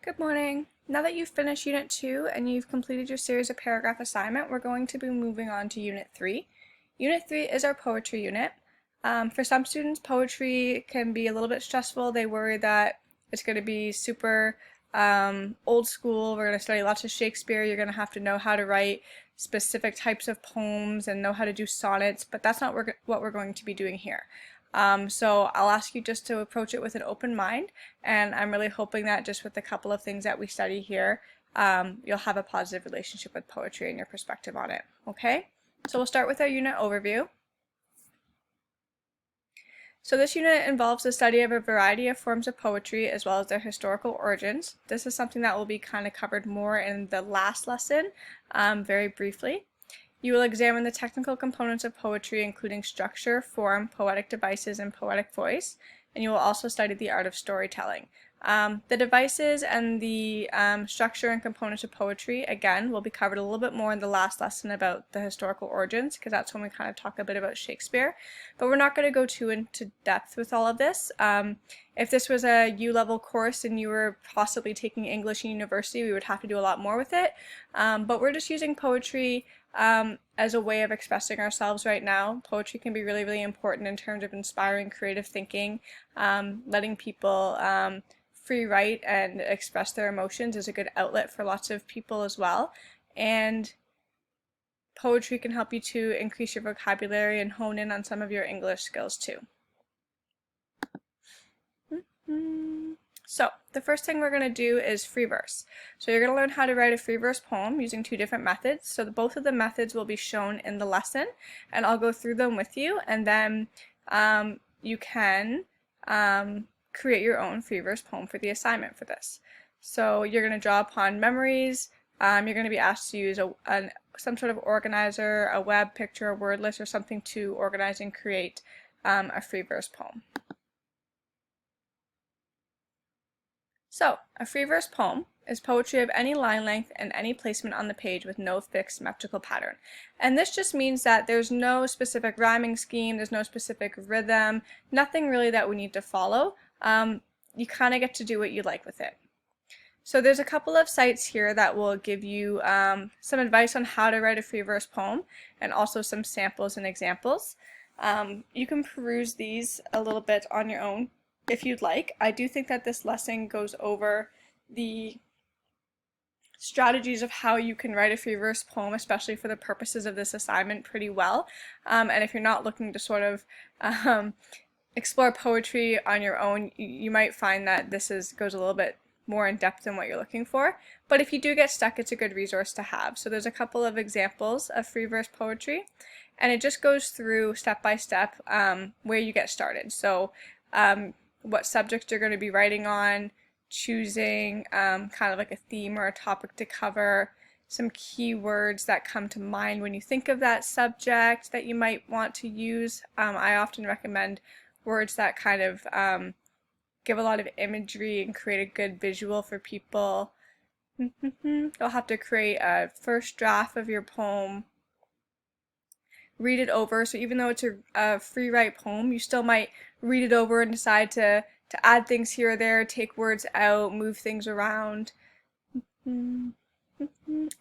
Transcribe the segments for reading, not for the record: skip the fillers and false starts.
Good morning. Now that you've finished Unit 2 and you've completed your series of paragraph assignment, we're going to be moving on to Unit 3. Unit 3 is our poetry unit. For some students, poetry can be a little bit stressful. They worry that it's going to be super old school. We're going to study lots of Shakespeare. You're going to have to know how to write specific types of poems and know how to do sonnets, but that's not what we're going to be doing here. So I'll ask you just to approach it with an open mind, and I'm really hoping that just with a couple of things that we study here, you'll have a positive relationship with poetry and your perspective on it, okay? So we'll start with our unit overview. So this unit involves the study of a variety of forms of poetry as well as their historical origins. This is something that will be kind of covered more in the last lesson, very briefly. You will examine the technical components of poetry, including structure, form, poetic devices, and poetic voice, and you will also study the art of storytelling. The devices and the structure and components of poetry, again, will be covered a little bit more in the last lesson about the historical origins, because that's when we kind of talk a bit about Shakespeare. But we're not going to go too into depth with all of this. If this was a U-level course and you were possibly taking English in university, we would have to do a lot more with it. But we're just using poetry as a way of expressing ourselves right now. Poetry can be really, really important in terms of inspiring creative thinking, letting people free write and express their emotions is a good outlet for lots of people as well. And poetry can help you to increase your vocabulary and hone in on some of your English skills too. So the first thing we're going to do is free verse. So you're going to learn how to write a free verse poem using two different methods. So both of the methods will be shown in the lesson, and I'll go through them with you, and then you can create your own free verse poem for the assignment for this. So you're going to draw upon memories. You're going to be asked to use some sort of organizer, a web picture, a word list, or something to organize and create a free verse poem. So, a free verse poem is poetry of any line length and any placement on the page with no fixed metrical pattern. And this just means that there's no specific rhyming scheme, there's no specific rhythm, nothing really that we need to follow. You kind of get to do what you like with it. So there's a couple of sites here that will give you some advice on how to write a free verse poem, and also some samples and examples. You can peruse these a little bit on your own if you'd like. I do think that this lesson goes over the strategies of how you can write a free verse poem, especially for the purposes of this assignment, pretty well. And if you're not looking to sort of explore poetry on your own, you might find that this goes a little bit more in depth than what you're looking for. But if you do get stuck, it's a good resource to have. So there's a couple of examples of free verse poetry, and it just goes through step by step where you get started. So what subject you're going to be writing on, choosing kind of like a theme or a topic to cover, some keywords that come to mind when you think of that subject that you might want to use. I often recommend words that kind of give a lot of imagery and create a good visual for people. You'll have to create a first draft of your poem, read it over. So even though it's a free write poem, you still might read it over and decide to add things here or there, take words out, move things around, and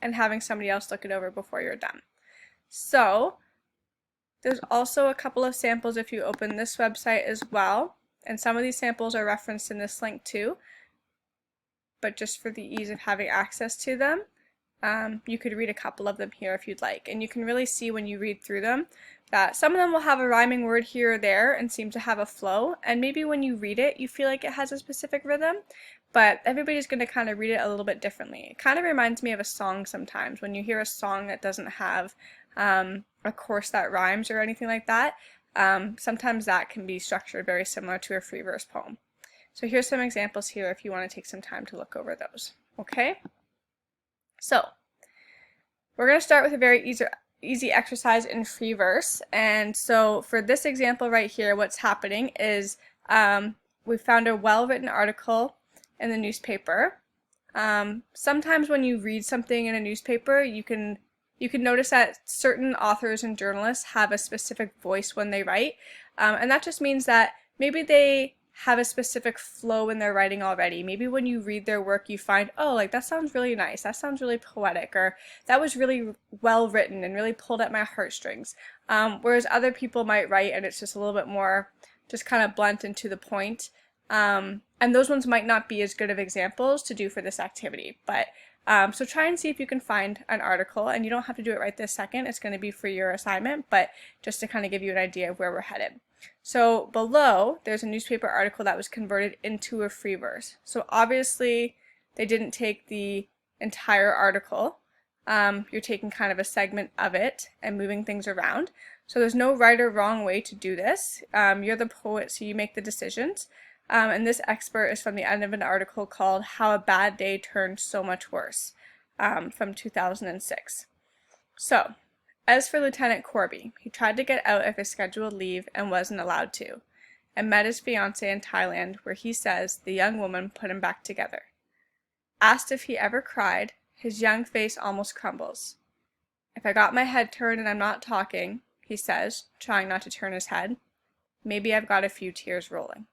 having somebody else look it over before you're done. So there's also a couple of samples if you open this website as well, and some of these samples are referenced in this link too, but just for the ease of having access to them, you could read a couple of them here if you'd like. And you can really see when you read through them that some of them will have a rhyming word here or there and seem to have a flow, and maybe when you read it you feel like it has a specific rhythm, but everybody's going to kind of read it a little bit differently. It kind of reminds me of a song sometimes. When you hear a song that doesn't have a chorus that rhymes or anything like that, sometimes that can be structured very similar to a free verse poem. So here's some examples here if you want to take some time to look over those. Okay? So, we're going to start with a very easy exercise in free verse. And so for this example right here, what's happening is we found a well-written article in the newspaper. Sometimes when you read something in a newspaper, you can notice that certain authors and journalists have a specific voice when they write. And that just means that maybe they have a specific flow in their writing already. Maybe when you read their work, you find, oh, like that sounds really nice, that sounds really poetic, or that was really well written and really pulled at my heartstrings. Whereas other people might write and it's just a little bit more just kind of blunt and to the point. And those ones might not be as good of examples to do for this activity, but so try and see if you can find an article, and you don't have to do it right this second. It's going to be for your assignment, but just to kind of give you an idea of where we're headed. So below, there's a newspaper article that was converted into a free verse. So obviously, they didn't take the entire article. You're taking kind of a segment of it and moving things around. So there's no right or wrong way to do this. You're the poet, so you make the decisions. And this expert is from the end of an article called How a Bad Day Turned So Much Worse, from 2006. So, as for Lieutenant Corby, he tried to get out of his scheduled leave and wasn't allowed to, and met his fiancée in Thailand, where he says the young woman put him back together. Asked if he ever cried, his young face almost crumbles. If I got my head turned and I'm not talking, he says, trying not to turn his head, maybe I've got a few tears rolling.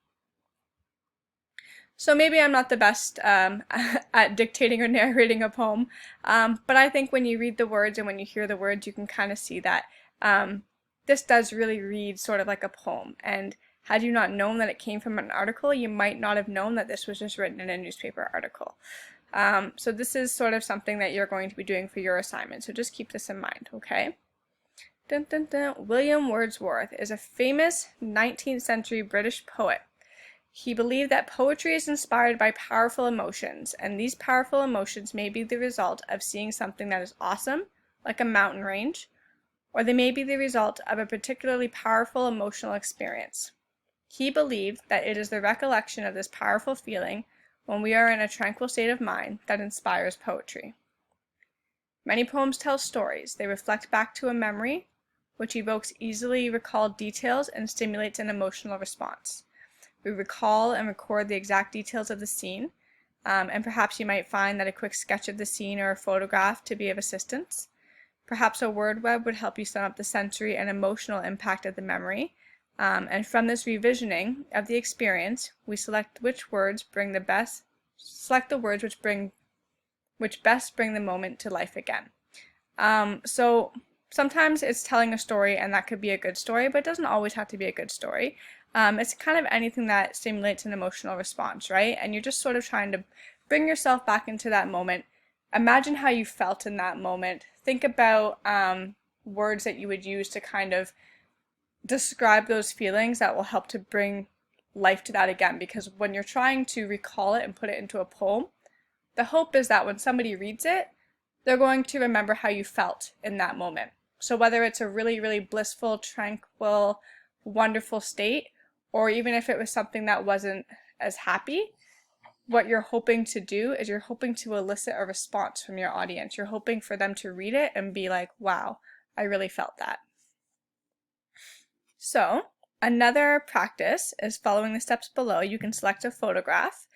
So maybe I'm not the best at dictating or narrating a poem, but I think when you read the words and when you hear the words, you can kind of see that this does really read sort of like a poem. And had you not known that it came from an article, you might not have known that this was just written in a newspaper article. So this is sort of something that you're going to be doing for your assignment, so just keep this in mind, okay? Dun, dun, dun. William Wordsworth is a famous 19th century British poet. He believed that poetry is inspired by powerful emotions, and these powerful emotions may be the result of seeing something that is awesome, like a mountain range, or they may be the result of a particularly powerful emotional experience. He believed that it is the recollection of this powerful feeling when we are in a tranquil state of mind that inspires poetry. Many poems tell stories. They reflect back to a memory, which evokes easily recalled details and stimulates an emotional response. We recall and record the exact details of the scene, and perhaps you might find that a quick sketch of the scene or a photograph to be of assistance. Perhaps a word web would help you sum up the sensory and emotional impact of the memory, and from this revisioning of the experience, we select the words which best bring the moment to life again. So sometimes it's telling a story, and that could be a good story, but it doesn't always have to be a good story. It's kind of anything that stimulates an emotional response, right? And you're just sort of trying to bring yourself back into that moment. Imagine how you felt in that moment. Think about words that you would use to kind of describe those feelings that will help to bring life to that again. Because when you're trying to recall it and put it into a poem, the hope is that when somebody reads it, they're going to remember how you felt in that moment. So whether it's a really, really blissful, tranquil, wonderful state, or even if it was something that wasn't as happy, what you're hoping to do is you're hoping to elicit a response from your audience. You're hoping for them to read it and be like, wow, I really felt that. So another practice is following the steps below. You can select a photograph.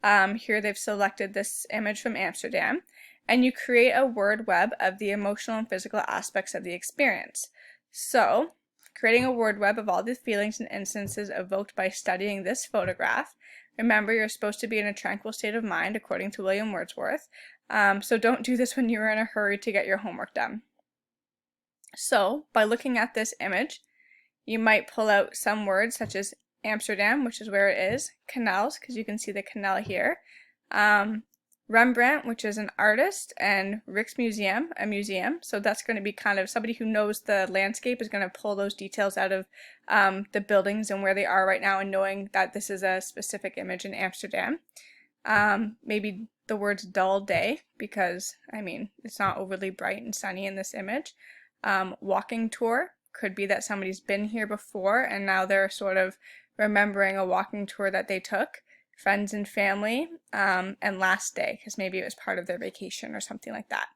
Here they've selected this image from Amsterdam, and you create a word web of the emotional and physical aspects of the experience. So creating a word web of all the feelings and instances evoked by studying this photograph. Remember, you're supposed to be in a tranquil state of mind, according to William Wordsworth. So don't do this when you're in a hurry to get your homework done. So, by looking at this image, you might pull out some words such as Amsterdam, which is where it is, canals, because you can see the canal here, Rembrandt, which is an artist, and Rijksmuseum, a museum. So that's going to be kind of somebody who knows the landscape is going to pull those details out of the buildings and where they are right now, and knowing that this is a specific image in Amsterdam. Maybe the words dull day, because, I mean, it's not overly bright and sunny in this image. Walking tour could be that somebody's been here before and now they're sort of remembering a walking tour that they took. Friends and family, and last day, because maybe it was part of their vacation or something like that.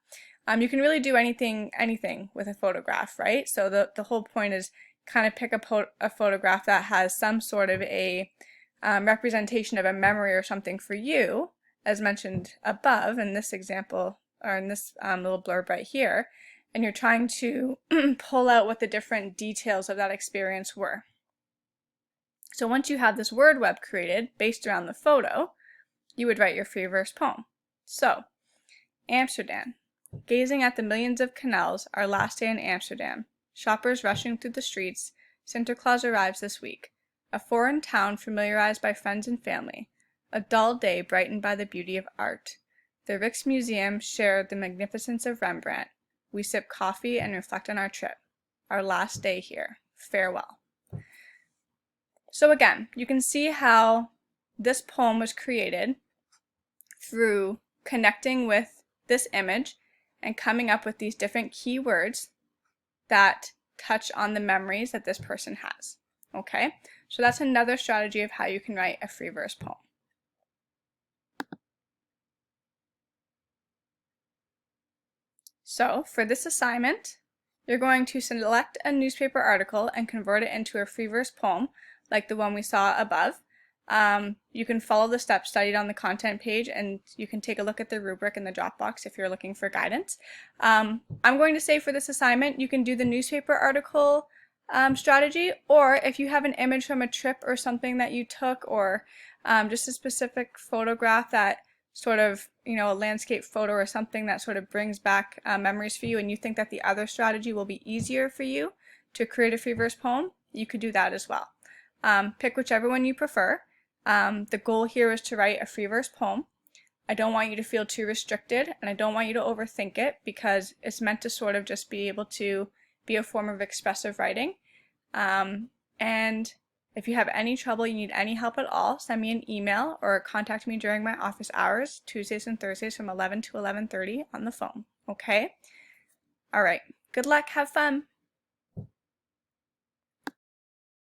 You can really do anything with a photograph, right? So the whole point is kind of pick a photograph that has some sort of a representation of a memory or something for you, as mentioned above in this example, or in this little blurb right here, and you're trying to pull out what the different details of that experience were. So once you have this word web created based around the photo, you would write your free verse poem. So, Amsterdam. Gazing at the millions of canals, our last day in Amsterdam. Shoppers rushing through the streets, Sinterklaas arrives this week. A foreign town familiarized by friends and family. A dull day brightened by the beauty of art. The Rijksmuseum shared the magnificence of Rembrandt. We sip coffee and reflect on our trip. Our last day here. Farewell. So again, you can see how this poem was created through connecting with this image and coming up with these different keywords that touch on the memories that this person has. Okay, so that's another strategy of how you can write a free verse poem. So for this assignment, you're going to select a newspaper article and convert it into a free verse poem like the one we saw above. You can follow the steps studied on the content page, and you can take a look at the rubric in the Dropbox if you're looking for guidance. I'm going to say for this assignment, you can do the newspaper article strategy, or if you have an image from a trip or something that you took, or just a specific photograph that sort of, a landscape photo or something that sort of brings back memories for you, and you think that the other strategy will be easier for you to create a free verse poem, you could do that as well. Pick whichever one you prefer. The goal here is to write a free verse poem. I don't want you to feel too restricted, and I don't want you to overthink it, because it's meant to sort of just be able to be a form of expressive writing. And if you have any trouble, you need any help at all, send me an email or contact me during my office hours, Tuesdays and Thursdays from 11 to 11:30 on the phone. Okay? All right. Good luck. Have fun.